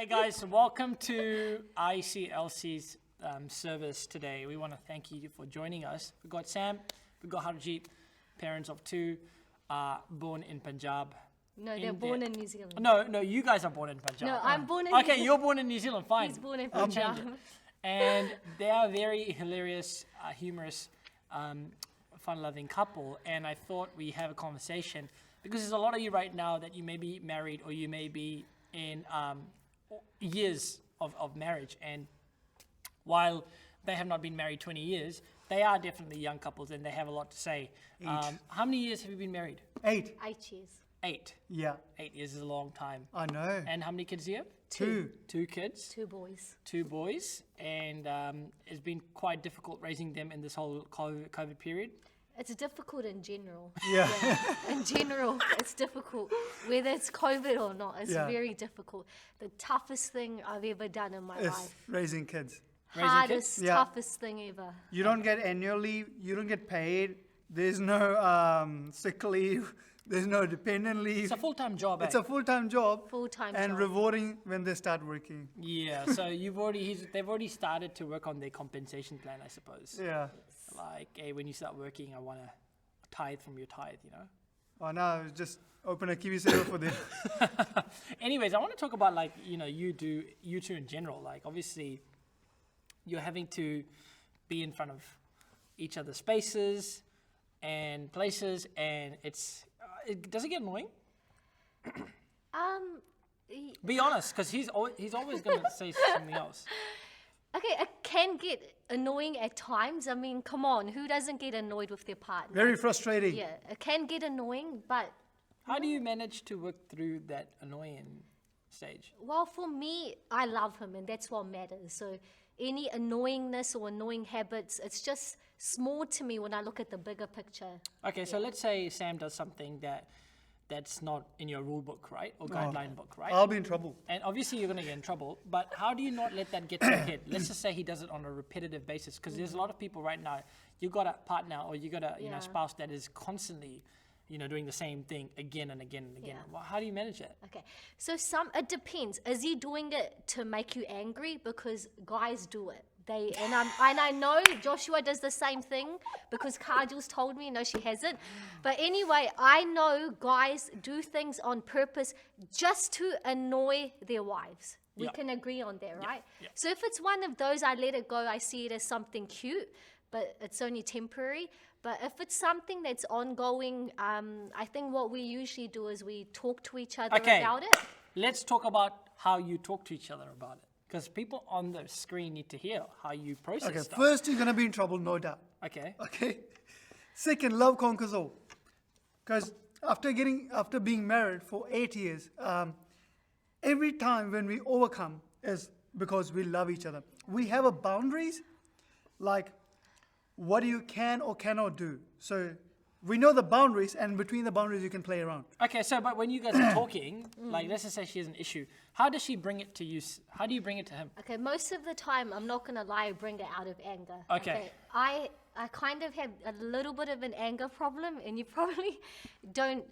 Hey guys, welcome to ICLC's service today. We want to thank you for joining us. We've got Sam, we've got Harjeet, parents of two, born in Punjab. No, they're born in New Zealand. No, you guys are born in Punjab. No, I'm born in Okay, you're born in New Zealand, fine. He's born in I'll change Punjab. it. And they are a very hilarious, humorous, fun-loving couple. And I thought we have a conversation because there's a lot of you right now that you may be married or you may be in years of marriage. And while they have not been married 20 years, they are definitely young couples and they have a lot to say. How many years have you been married? 8. 8 years. 8. Yeah. 8 years is a long time. I know. And how many kids do you have? 2. 2 kids. 2 boys. 2 boys. And it's been quite difficult raising them in this whole COVID period. It's difficult in general. Yeah. In general, it's difficult. Whether it's COVID or not, it's Yeah. very difficult. The toughest thing I've ever done in my It's life. raising kids. Raising Hardest, kids? Yeah. toughest thing ever. You don't get annual leave. You don't get paid. There's no sick leave. There's no dependent leave. It's a full-time job, It's eh? a full-time job. Full-time And job. rewarding when they start working. Yeah, so they've already started to work on their compensation plan, I suppose. Yeah. Like, hey, when you start working, I want to tithe from your tithe, you know? Oh, no, just open a kiwi saver for them. Anyways, I want to talk about, like, you two in general. Like, obviously, you're having to be in front of each other's spaces and places, and does it get annoying? Be honest, because he's always going to say something else. Okay, it can get annoying at times. I mean, come on, who doesn't get annoyed with their partner? Very frustrating. Yeah, it can get annoying, but How do you manage to work through that annoying stage? well, for me, I love him, and that's what matters. So any annoyingness or annoying habits, it's just small to me when I look at the bigger picture. Okay, so let's say Sam does something that's not in your rule book, right? Or guideline book, right? I'll be in trouble. And obviously you're going to get in trouble, but how do you not let that get to your head? Let's just say he does it on a repetitive basis, because there's a lot of people right now, you got a partner or you got a Yeah. spouse that is constantly, doing the same thing again and again and again. Yeah. Well, how do you manage that? Okay, so it depends. Is he doing it to make you angry? Because guys do it. And I know Joshua does the same thing because Kajal's told me. No, she hasn't. But anyway, I know guys do things on purpose just to annoy their wives. We Yeah. can agree on that, right? yeah. So if it's one of those, I let it go. I see it as something cute, but it's only temporary. But if it's something that's ongoing, I think what we usually do is we talk to each other Okay. about it. Let's talk about how you talk to each other about it, because people on the screen need to hear how you process Okay, stuff. first you're going to be in trouble, no doubt. Okay. Okay. Second, love conquers all. Because after being married for 8 years, every time when we overcome is because we love each other. We have a boundaries, like what you can or cannot do. So we know the boundaries, and between the boundaries you can play around. Okay, so but when you guys are talking, like let's just say she has an issue, how does she bring it to you? How do you bring it to him? Okay, most of the time, I'm not going to lie, I bring it out of anger. Okay. I kind of have a little bit of an anger problem, and you probably don't.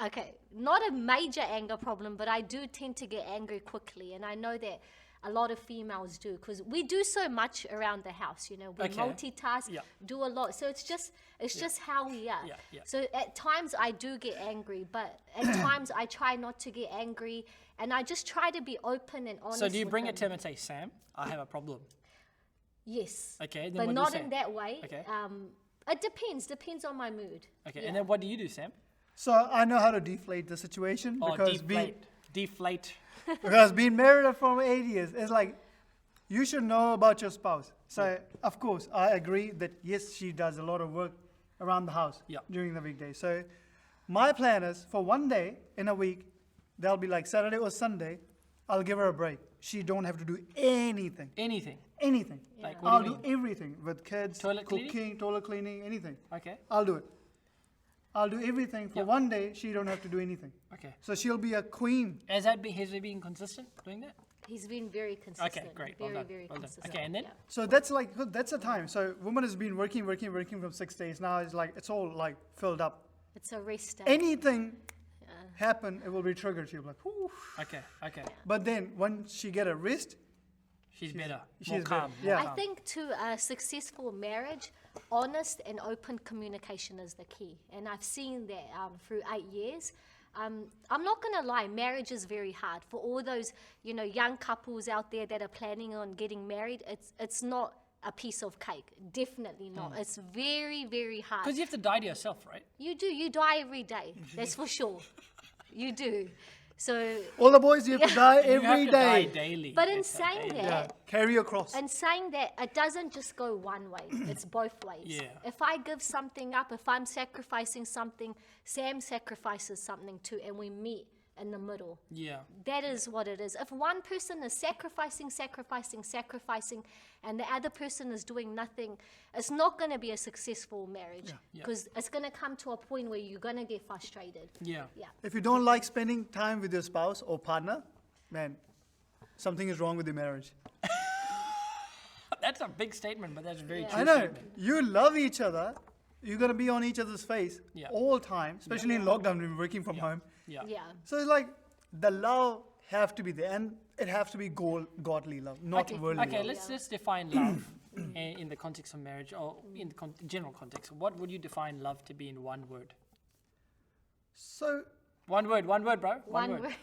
Okay, not a major anger problem, but I do tend to get angry quickly, and I know that a lot of females do, because we do so much around the house, we Okay. multitask, Yeah. do a lot. So it's just how we are. Yeah, yeah. So at times I do get angry, but at times I try not to get angry, and I just try to be open and honest. So do you with bring them. it to him and say, Sam, I have a problem? Yes. Okay, then But what do you not say? in that way. Okay. It depends on my mood. Okay, Yeah. and then what do you do, Sam? So I know how to deflate the situation Oh, because deflate. because being married for 8 years, it's like you should know about your spouse. So of course I agree that yes, she does a lot of work around the house Yeah. during the weekday. So my plan is for one day in a week, that'll be like Saturday or Sunday, I'll give her a break. She don't have to do anything. Anything. Anything. Like, what I'll do you do everything with kids, Toilet cooking, cleaning? toilet cleaning, anything. Okay, I'll do it. I'll do everything for Yep. one day. She don't have to do anything. okay. So she'll be a queen. Has he been consistent doing that? He's been very consistent. Okay, great. Well Very, done. very Well done. consistent. Okay, and then? Yeah. So that's the time. So woman has been working from 6 days. Now it's like it's all like filled up. It's a rest day. Anything happen, it will be triggered. You'll be like, whew. Okay. But then once she get a wrist, She's better. she's More better. calm. Yeah. I think to a successful marriage, honest and open communication is the key. And I've seen that through 8 years. I'm not going to lie, marriage is very hard. For all those, young couples out there that are planning on getting married, it's not a piece of cake. Definitely not. It's very, very hard. Because you have to die to yourself, right? You do. You die every day. That's for sure. You do. So, All the boys, you have to die You have every to die day. daily. but in It's saying daily. Yeah. that, Carry your cross. and saying that, it doesn't just go one way. It's both ways. Yeah. If I give something up, if I'm sacrificing something, Sam sacrifices something too, and we meet in the middle. Yeah. That is what it is. If one person is sacrificing, and the other person is doing nothing, it's not going to be a successful marriage, Yeah. because it's going to come to a point where you're going to get frustrated. Yeah. Yeah. If you don't like spending time with your spouse or partner, man, something is wrong with your marriage. That's a big statement, but that's a very Yeah. true I know. statement. You love each other. You're going to be on each other's face Yeah. all the time, especially in lockdown when we're working from home. Yeah. Yeah. So it's like the love have to be there, and it have to be godly love, not worldly Okay, love. let's define love in the context of marriage, or in the general context. What would you define love to be in one word? So One word, bro. One word.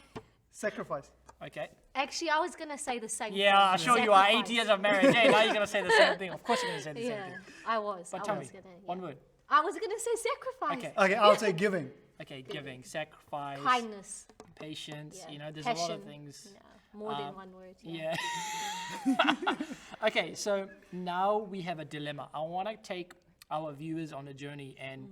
sacrifice. Okay. Actually, I was going to say the same thing. Yeah, sure you are. 8 Sacrifice. years of marriage. Hey, now you're going to say the same thing. Of course you're going to say the same Yeah, thing. I was. But I tell me, was gonna, yeah. one word. I was going to say sacrifice. Okay. Okay, I'll say giving. Okay, giving, sacrifice, Kindness. patience, Yeah. there's a lot of Passion. things. Yeah. More than one word. Yeah. Okay, so now we have a dilemma. I want to take our viewers on a journey, and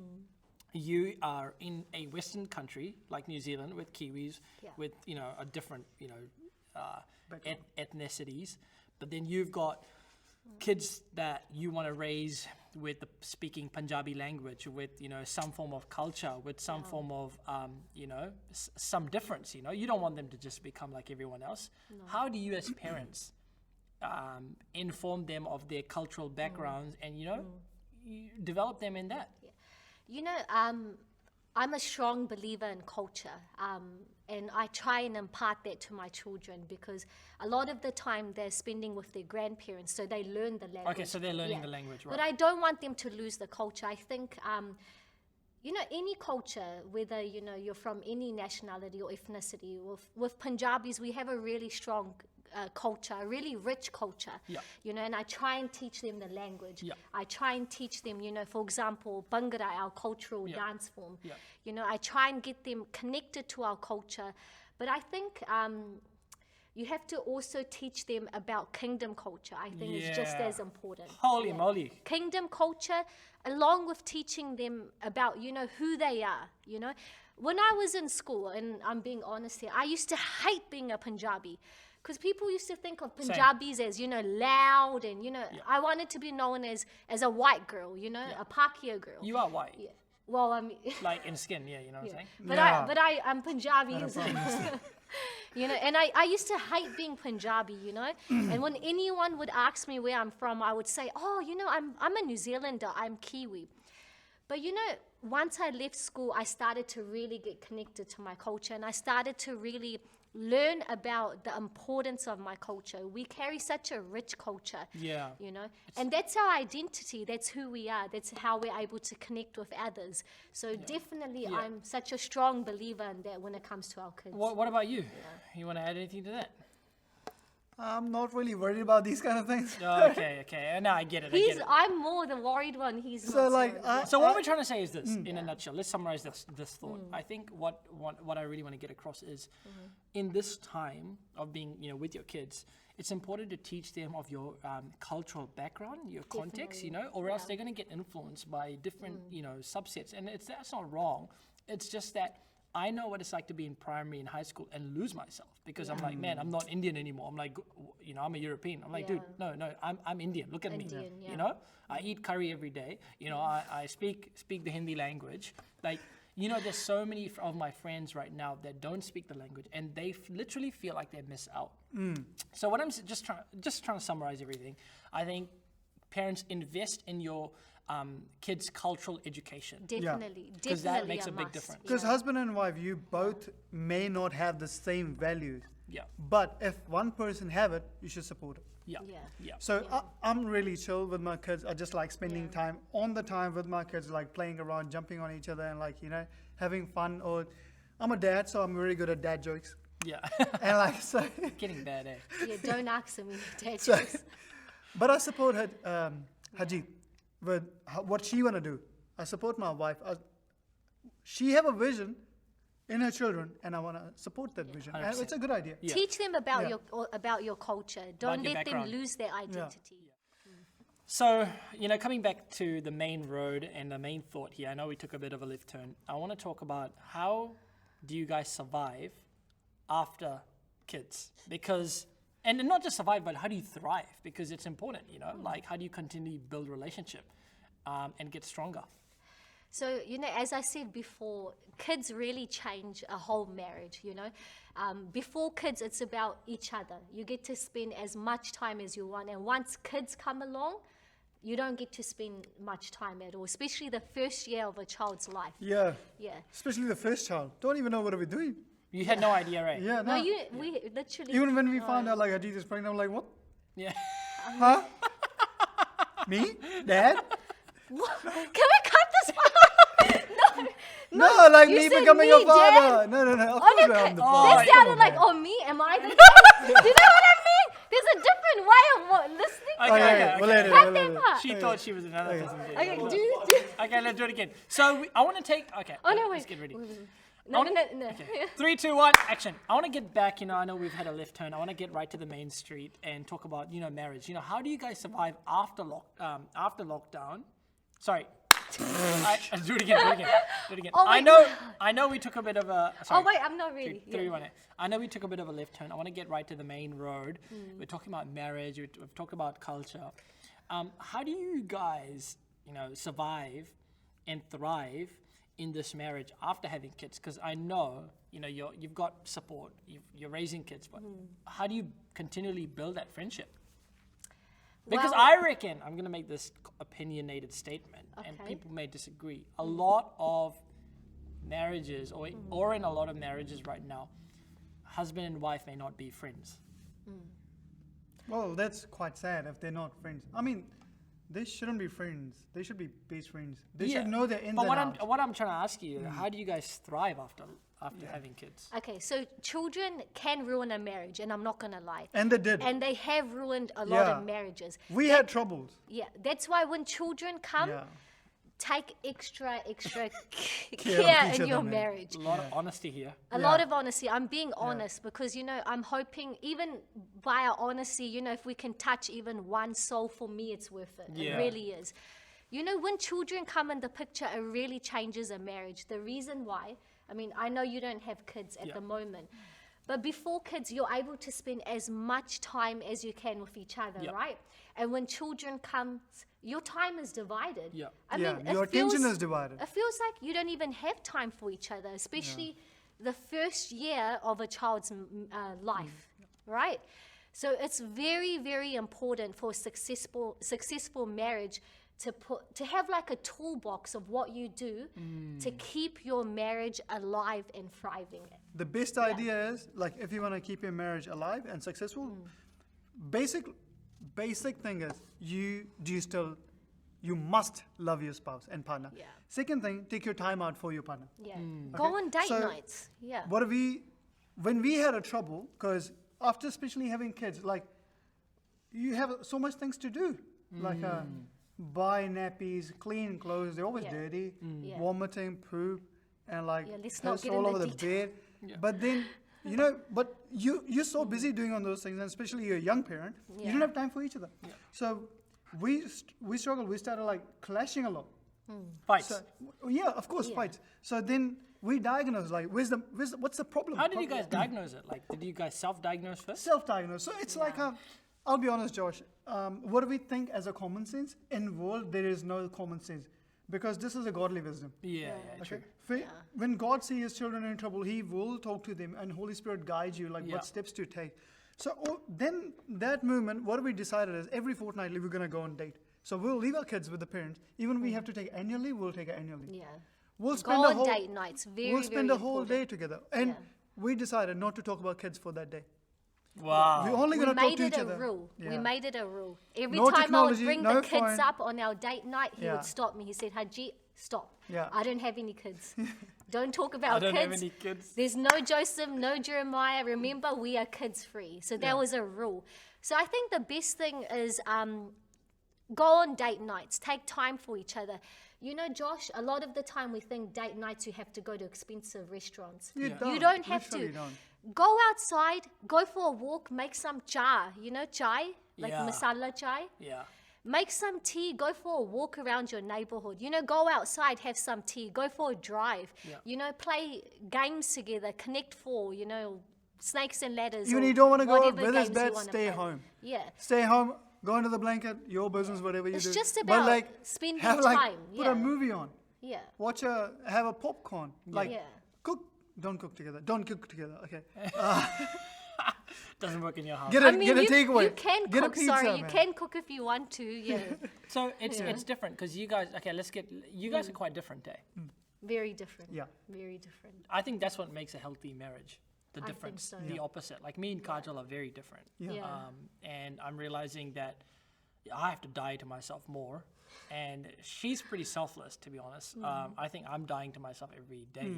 you are in a Western country like New Zealand with Kiwis, Yeah. with a different ethnicities, but then you've got kids that you want to raise with the speaking Punjabi language, with some form of culture, with some form of some difference. You don't want them to just become like everyone else. How do you, as parents, inform them of their cultural backgrounds and you develop them in that? I'm a strong believer in culture, and I try and impart that to my children, because a lot of the time they're spending with their grandparents, so they learn the language. Okay, so they're learning the language, right? But I don't want them to lose the culture. I think, any culture, whether, you're from any nationality or ethnicity, with Punjabis, we have a really strong culture, a really rich culture, Yeah. and I try and teach them the language. Yeah. I try and teach them, for example, Bhangra, our cultural Yeah. dance form. Yeah. I try and get them connected to our culture. But I think you have to also teach them about kingdom culture. I think it's just Yeah. as important. Holy Yeah. moly. Kingdom culture, along with teaching them about, who they are, When I was in school, and I'm being honest here, I used to hate being a Punjabi. Because people used to think of Punjabis as, loud, and, I wanted to be known as a white girl, a Pakia girl. You are white, Yeah. Well, I mean, like in skin, you know what I'm saying? but I'm Punjabi, and I used to hate being Punjabi, and when anyone would ask me where I'm from, I would say, oh, I'm a New Zealander, I'm Kiwi. But once I left school, I started to really get connected to my culture, and I started to really learn about the importance of my culture. We carry such a rich culture. Yeah. And that's our identity. That's who we are. That's how we're able to connect with others. So definitely, Yeah. I'm such a strong believer in that when it comes to our kids. What about you? You want to add anything to that? I'm not really worried about these kind of things. Oh, okay. No, I get it. I'm more the worried one. He's So not like, worried. So what we're trying to say is this, in a nutshell. Let's summarize this thought. I think what I really want to get across is, in this time of being, with your kids, it's important to teach them of your cultural background, your context, or else they're going to get influenced by different, subsets. And that's not wrong. It's just that I know what it's like to be in primary and high school and lose myself, because I'm like, man, I'm not Indian anymore. I'm like, I'm a European. I'm like, dude, no, I'm Indian. Look at Indian, me. yeah. I eat curry every day. I speak the Hindi language. Like, there's so many of my friends right now that don't speak the language, and they literally feel like they miss out. So what I'm just trying to summarize everything. I think parents, invest in your kids' cultural education. Definitely, Because definitely that makes a big must. difference. Because Yeah. husband and wife, you both may not have the same values. Yeah. But if one person have it, you should support it. Yeah. Yeah. Yeah. So I'm really chill with my kids. I just like spending time on the time with my kids, like playing around, jumping on each other, and like having fun. Or I'm a dad, so I'm very good at dad jokes. Yeah. And like so, Getting bad, eh? Yeah, don't ask me. Dad so jokes. but I support her, Haji, with what she wanna do. I support my wife. She have a vision in her children, and I wanna support that vision. And 100%. it's a good idea. Yeah. Teach them about Yeah. your culture. Don't your let them background. lose their identity. So, coming back to the main road and the main thought here, I know we took a bit of a left turn. I want to talk about how do you guys survive after kids? Because, and not just survive, but how do you thrive? Because it's important, like how do you continually build relationship and get stronger? So, as I said before, kids really change a whole marriage, Before kids, it's about each other. You get to spend as much time as you want. And once kids come along, you don't get to spend much time at all, especially the first year of a child's life. Yeah. Yeah. Especially the first child. Don't even know what are we doing. You had no idea, right? Yeah. No, No. we literally. Even when we found out like Haji is pregnant, I'm like, what? Yeah. Huh? Me? Dad? What? Can we cut this part? No. No, like you me said becoming me, a father. Dad. No. Of Oh, course no, I'm the that father. sounded like, oh, me? Am I the dad? Do you know what I mean? There's a different way of listening. Okay, we'll let it. Cut we'll let that it. part. She thought she was another person. Okay, Hold on. do. Okay, let's do it again. So I want to take. Okay. Oh, no, Let's wait. get ready. No. Okay. 3, 2, 1, action. I want to get back. I know we've had a left turn. I want to get right to the main street and talk about marriage. How do you guys survive after lockdown? Sorry. Do it again. Oh, I wait. know we took a bit of a. Oh, Sorry. wait, I'm not ready. 3, 1, 8. I know we took a bit of a left turn. I want to get right to the main road. We're talking about marriage. We've talked about culture. How do you guys, survive and thrive in this marriage after having kids? Because I know, you've got support. You're raising kids, but how do you continually build that friendship? Because Well- I reckon, I'm going to make this opinionated statement, and Okay. people may disagree. A lot of marriages, or in a lot of marriages right now, husband and wife may not be friends. Well, that's quite sad if they're not friends. I mean, they shouldn't be friends. They should be best friends. They should know their ins But and outs. what I'm trying to ask you, how do you guys thrive after having kids? Okay, so children can ruin a marriage, and I'm not going to lie. And they did. And they have ruined a lot Yeah. of marriages. We had troubles. Yeah, that's why when children come, Yeah. take extra Care care of each in your other, man. marriage. A lot of honesty here. A lot of honesty. I'm being honest because, I'm hoping even by our honesty, if we can touch even one soul, for me, it's worth it. Yeah. It really is. When children come in the picture, it really changes a marriage. The reason why, I know you don't have kids at the moment, but before kids, you're able to spend as much time as you can with each other, Yeah. right? And when children come, your time is divided. Yeah. Your attention is divided. It feels like you don't even have time for each other, especially the first year of a child's life, right? So it's very, very important for a successful marriage to have like a toolbox of what you do to keep your marriage alive and thriving. The best idea is, like, if you want to keep your marriage alive and successful, basic thing is you must love your spouse and partner. Yeah. Second thing, take your time out for your partner. Yeah. Go on date So, nights. Yeah. When we had a trouble, because after especially having kids, like, you have so much things to do, like buy nappies, clean clothes, they're always Yeah. dirty, Yeah. vomiting, poop, and like Yeah, let's not piss get all into over the detail. bed. But then, but you're so busy doing on those things, and especially you're a young parent, you Yeah. don't have time for each other. So we struggled. We started like clashing a lot. Fights. So, yeah, of course, fights. So then we diagnosed, like, what's the problem? How did you guys diagnose it? Like, did you guys self-diagnose first? Self-diagnosed. So it's like I'll be honest, Josh. What do we think as a common sense? In world, there is no common sense, because this is a godly wisdom. Yeah, true. When God sees His children in trouble, He will talk to them, and Holy Spirit guides you, like what steps to take. So then that moment, what we decided is every fortnightly we're gonna go on date. So we'll leave our kids with the parents. Even if we have to take annual leave, we'll take it annual leave. Yeah. We'll Go spend a on whole date nights. Very, we'll spend very a whole important. day together. And Yeah. we decided not to talk about kids for that day. Wow. We're only We going to talk made to it each a other. rule. We Yeah. made it a rule. Every No time I would technology, bring no the kids phone. up on our date night, he Yeah. would stop me. He said, Haji, stop. Yeah. I don't have any kids. Don't talk I about don't kids. have any kids. There's no Joseph, no Jeremiah. Remember, we are kids free. So that Yeah. was a rule. So I think the best thing is go on date nights. Take time for each other. You know, Josh, a lot of the time we think date nights you have to go to expensive restaurants. You You don't have Literally to. don't. Go outside, go for a walk, make some chai. You know chai? Like Yeah. masala chai? Yeah. Make some tea, go for a walk around your neighborhood. You know, go outside, have some tea, go for a drive. Yeah. You know, play games together, Connect Four, you know, snakes and ladders. Even or you don't want to go out, whatever weather's games you bad, wanna stay play. home. Yeah. Stay home, go into the blanket, your business, whatever you It's do. just But about like, spending have like, time, Put yeah. a movie on. Yeah. Have a popcorn. Like, Yeah. cook. Don't cook together. Don't cook together. Okay. Doesn't work in your house. Get a I mean, get a you takeaway. can Get cook. a pizza, Sorry, you man. can cook if you want to. Yeah. So it's different because you guys. Okay, you guys are quite different, eh? Very different. Yeah. Very different. I think that's what makes a healthy marriage. The I think difference, so. the Yeah. opposite. Like me and Kajal are very different. Yeah. Yeah. And I'm realizing that I have to die to myself more. And she's pretty selfless, to be honest. I think I'm dying to myself every day.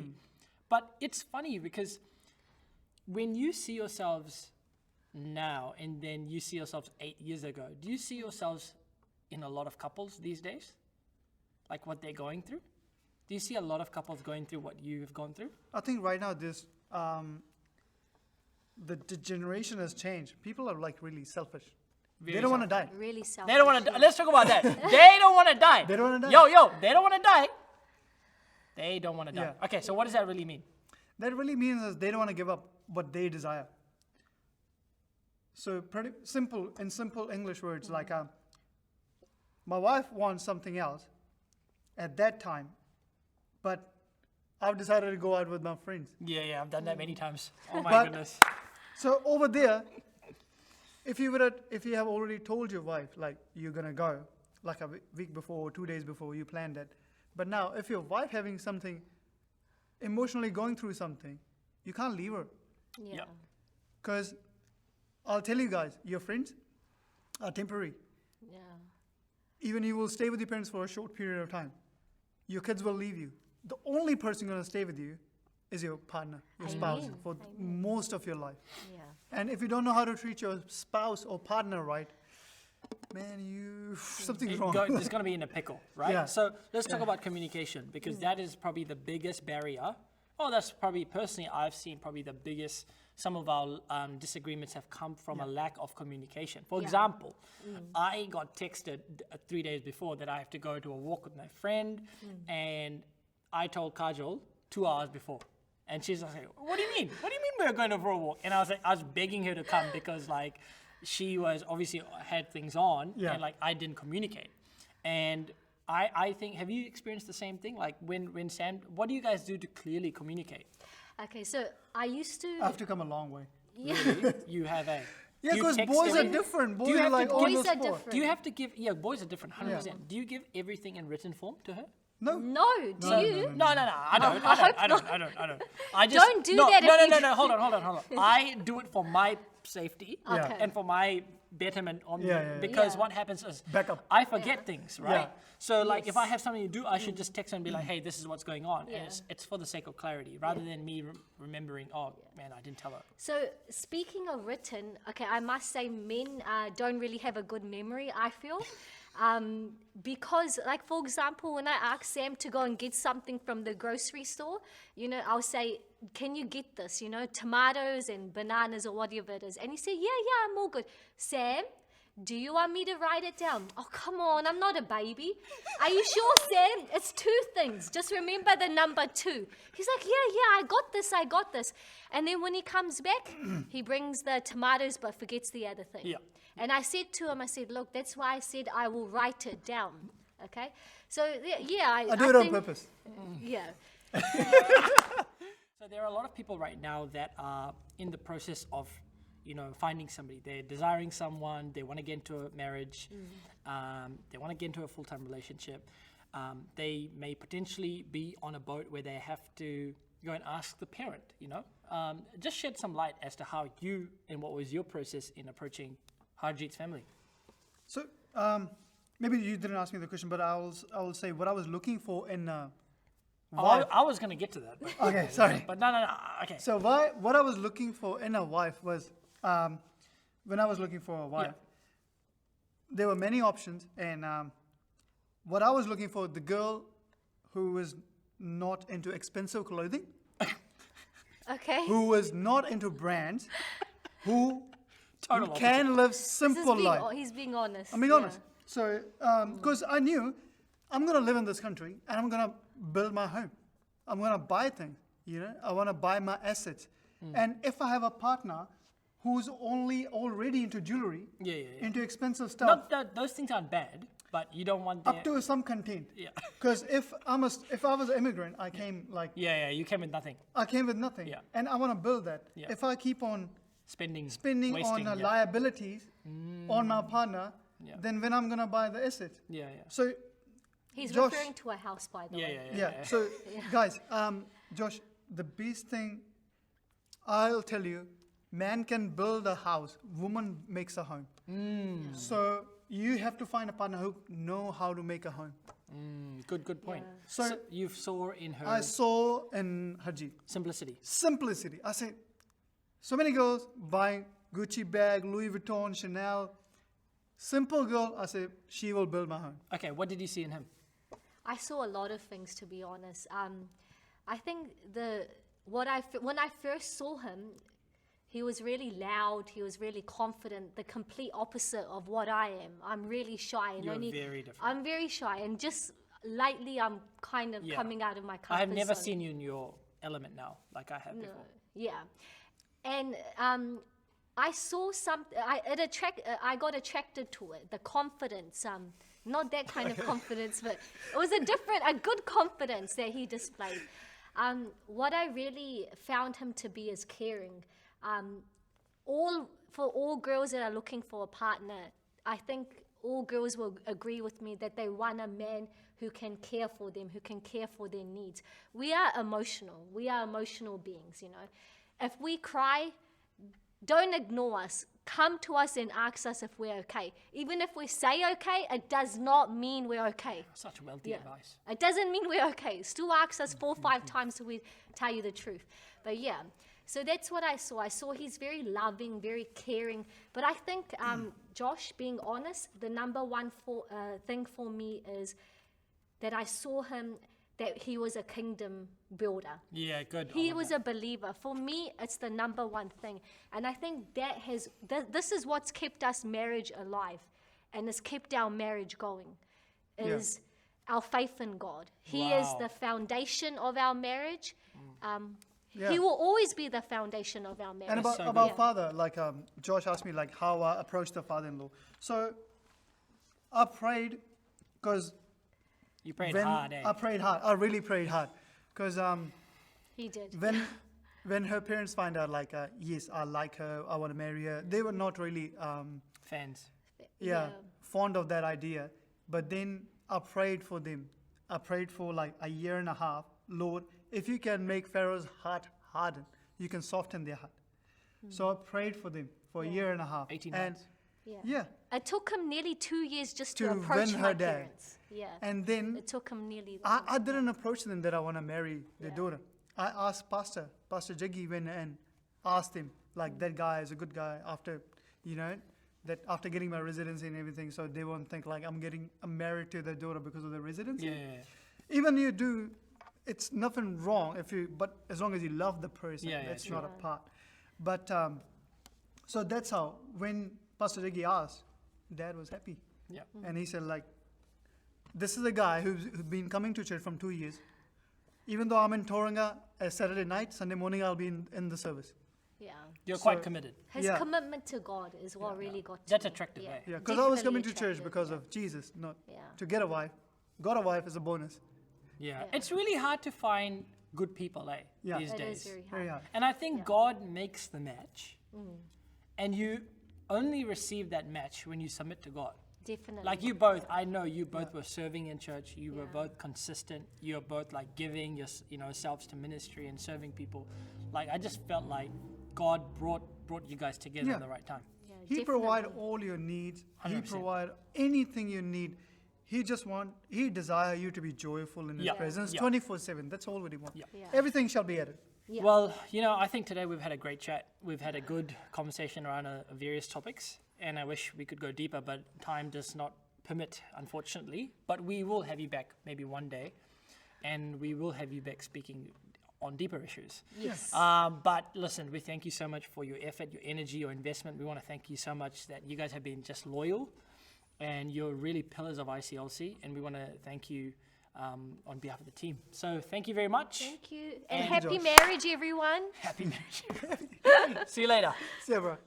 But it's funny because when you see yourselves now and then you see yourselves 8 years ago, do you see yourselves in a lot of couples these days? Like what they're going through? Do you see a lot of couples going through what you've gone through? I think right now this the generation has changed. People are like really selfish. Very They don't want to die. Really selfish. They don't want to. Let's talk about that. They don't want to die. They don't wanna die. Yo, they don't want to die. They don't want to die. Yeah. Okay, so what does that really mean? That really means is they don't want to give up what they desire. So pretty simple, in simple English words, like my wife wants something else at that time, but I've decided to go out with my friends. Yeah, I've done that many times. Oh my But- goodness. So over there, if you have already told your wife like you're gonna go, like a week before or 2 days before you planned it, but now if your wife having something, emotionally going through something, you can't leave her. Yeah. Yeah. Because I'll tell you guys, your friends are temporary. Yeah. Even you will stay with your parents for a short period of time. Your kids will leave you. The only person going to stay with you is your partner, your spouse, Amen. for most of your life. Yeah. And if you don't know how to treat your spouse or partner right, man, something's wrong. It's going to be in a pickle, right? Yeah. So let's talk about communication because that is probably the biggest barrier. Oh, that's probably personally I've seen probably the biggest. Some of our disagreements have come from a lack of communication. For Yeah. example, I got texted 3 days before that I have to go to a walk with my friend, and I told Kajol 2 hours before. And she's like, what do you mean? What do you mean we're going for a walk? And I was begging her to come because like she was obviously had things on Yeah. and like I didn't communicate. And I think, have you experienced the same thing? Like when Sam, what do you guys do to clearly communicate? Okay, so I used to. I've to come a long way. Really? You have a. Yeah, do you because text boys are everything? different. Do Boys you are have to like give- on Boys the are spot. different. Do you have to give, boys are different, 100%. Yeah. Do you give everything in written form to her? No. No, do you? No, I don't. I just, Don't do that if No, you no, do- no, hold on. I do it for my safety Okay. and for my betterment on Yeah. because Yeah. what happens is Backup. I forget things, right? Yeah. So like if I Yes. have something to do, I should just text her and be like, hey, this is what's going on. Yeah. And it's for the sake of clarity rather than me remembering, oh man, I didn't tell her. So speaking of written, okay, I must say men don't really have a good memory, I feel. Because like, for example, when I ask Sam to go and get something from the grocery store, you know, I'll say, can you get this, you know, tomatoes and bananas or whatever it is. And he said, yeah, I'm all good. Sam, do you want me to write it down? Oh, come on, I'm not a baby. Are you sure, Sam? It's 2 things. Just remember the number 2. He's like, yeah, I got this. And then when he comes back, he brings the tomatoes but forgets the other thing. Yeah. And I said to him, look, that's why I said I will write it down. Okay? So, yeah, I do it on think- purpose. Yeah. So there are a lot of people right now that are in the process of finding somebody. They're desiring someone. They want to get into a marriage. They want to get into a full-time relationship. They may potentially be on a boat where they have to go and ask the parent, Just shed some light as to how you and what was your process in approaching Harjeet's family. So maybe you didn't ask me the question, but I will say what I was looking for in a wife. I was going to get to that. But, Okay, sorry. But no, okay. So what I was looking for in a wife was, when I was looking for a wife, there were many options, and what I was looking for, the girl who was not into expensive clothing, Okay. who was not into brands, who Total can live simple life. He's being honest. I'm being yeah. honest. So, because I knew I'm going to live in this country and I'm going to build my home. I'm going to buy things, I want to buy my assets. And if I have a partner who's already into jewelry, into expensive stuff, Not that those things aren't bad, but you don't want up to some content. Yeah. Because if I was an immigrant, I came you came with nothing. I came with nothing. Yeah. And I want to build that. Yeah. If I keep on Spending on wasting, liabilities on my partner, Yeah. then when I'm going to buy the asset? Yeah. So, He's Josh- referring to a house, by the way. yeah. So, guys, Josh, the best thing I'll tell you, man can build a house, woman makes a home. So you have to find a partner who know how to make a home. Good point. Yeah. So you saw in her I saw in Harjeet simplicity. I said, so many girls buying Gucci bag, Louis Vuitton, Chanel. Simple girl, I said, she will build my home. Okay, what did you see in him? I saw a lot of things, to be honest. I think when I first saw him, he was really loud. He was really confident. The complete opposite of what I am. I'm really shy, and You're very different. I'm very shy, and just lately, I'm kind of coming out of my comfort I have never zone. seen you in your element now, like I have No, before. yeah, and I saw something. I got attracted to it. The confidence. Not that kind of confidence, but it was a good confidence that he displayed. What I really found him to be is caring. For all girls that are looking for a partner, I think all girls will agree with me that they want a man who can care for them, who can care for their needs. We are emotional. We are emotional beings, If we cry, don't ignore us. Come to us and ask us if we're okay. Even if we say okay, it does not mean we're okay. Such wealthy advice. It doesn't mean we're okay. Still ask us 4 or 5 times till we tell you the truth. But yeah, so that's what I saw. I saw he's very loving, very caring. But I think, Josh, being honest, the number one thing for me is that I saw him, that he was a kingdom builder. Yeah, good. He was a believer. For me, it's the number one thing. And I think this is what's kept us marriage alive and has kept our marriage going, is our faith in God. He is Wow. the foundation of our marriage. Yeah. He will always be the foundation of our marriage. And so about good. father, like Josh asked me like how I approached the father-in-law. So I prayed because You prayed hard, eh? I prayed hard. I really prayed hard because He did. when her parents find out like yes, I like her, I want to marry her, they were not really Fans. fond of that idea. But then I prayed for them. I prayed for like a year and a half. Lord, if you can make Pharaoh's heart harden, you can soften their heart. So I prayed for them for a year and a half. 18 and months. Yeah. It took him nearly 2 years just to To approach win my her dad. parents. Yeah. And then It took him nearly that. I didn't approach them that I want to marry their daughter. I asked Pastor Jaggi went and asked him, like, that guy is a good guy after, that after getting my residency and everything, so they won't think like I'm married to their daughter because of the residency. Yeah. Even you do, it's nothing wrong but as long as you love the person, that's true. not a part. But, so that's how, when Pastor Jaggi asked, Dad was happy. Yeah. And he said, like, this is a guy who's been coming to church from 2 years. Even though I'm in Tauranga Saturday night, Sunday morning I'll be in the service. Yeah. You're So- quite committed. His Yeah. commitment to God is what really got to That's me. attractive, eh? Yeah, because I was Definitely coming to church attractive, because of Jesus, not Yeah. to get a wife. Got a wife is a bonus. Yeah. Yeah. It's really hard to find good people, Yeah. these It days. is very hard. Very hard. And I think God makes the match. And you only receive that match when you submit to God. Definitely. Like you both, I know you both were serving in church. You were Yeah. both consistent. You were both like giving your, selves to ministry and serving people. Like I just felt like God brought you guys together Yeah. at the right time. Yeah, He provide definitely. all your needs. He 100%. provide anything you need. He desire you to be joyful in His Yeah. presence Yeah. 24/7. That's all what He wants. Yeah. Yeah. Everything shall be added. Yeah. Well, I think today we've had a great chat. We've had a good conversation around various topics, and I wish we could go deeper, but time does not permit, unfortunately. But we will have you back maybe one day, and we will have you back speaking on deeper issues. Yes. But listen, we thank you so much for your effort, your energy, your investment. We want to thank you so much that you guys have been just loyal, and you're really pillars of ICLC, and we want to thank you on behalf of the team. So thank you very much. Thank you. And And happy Josh. marriage, everyone. Happy marriage. See you later. See ya, bro.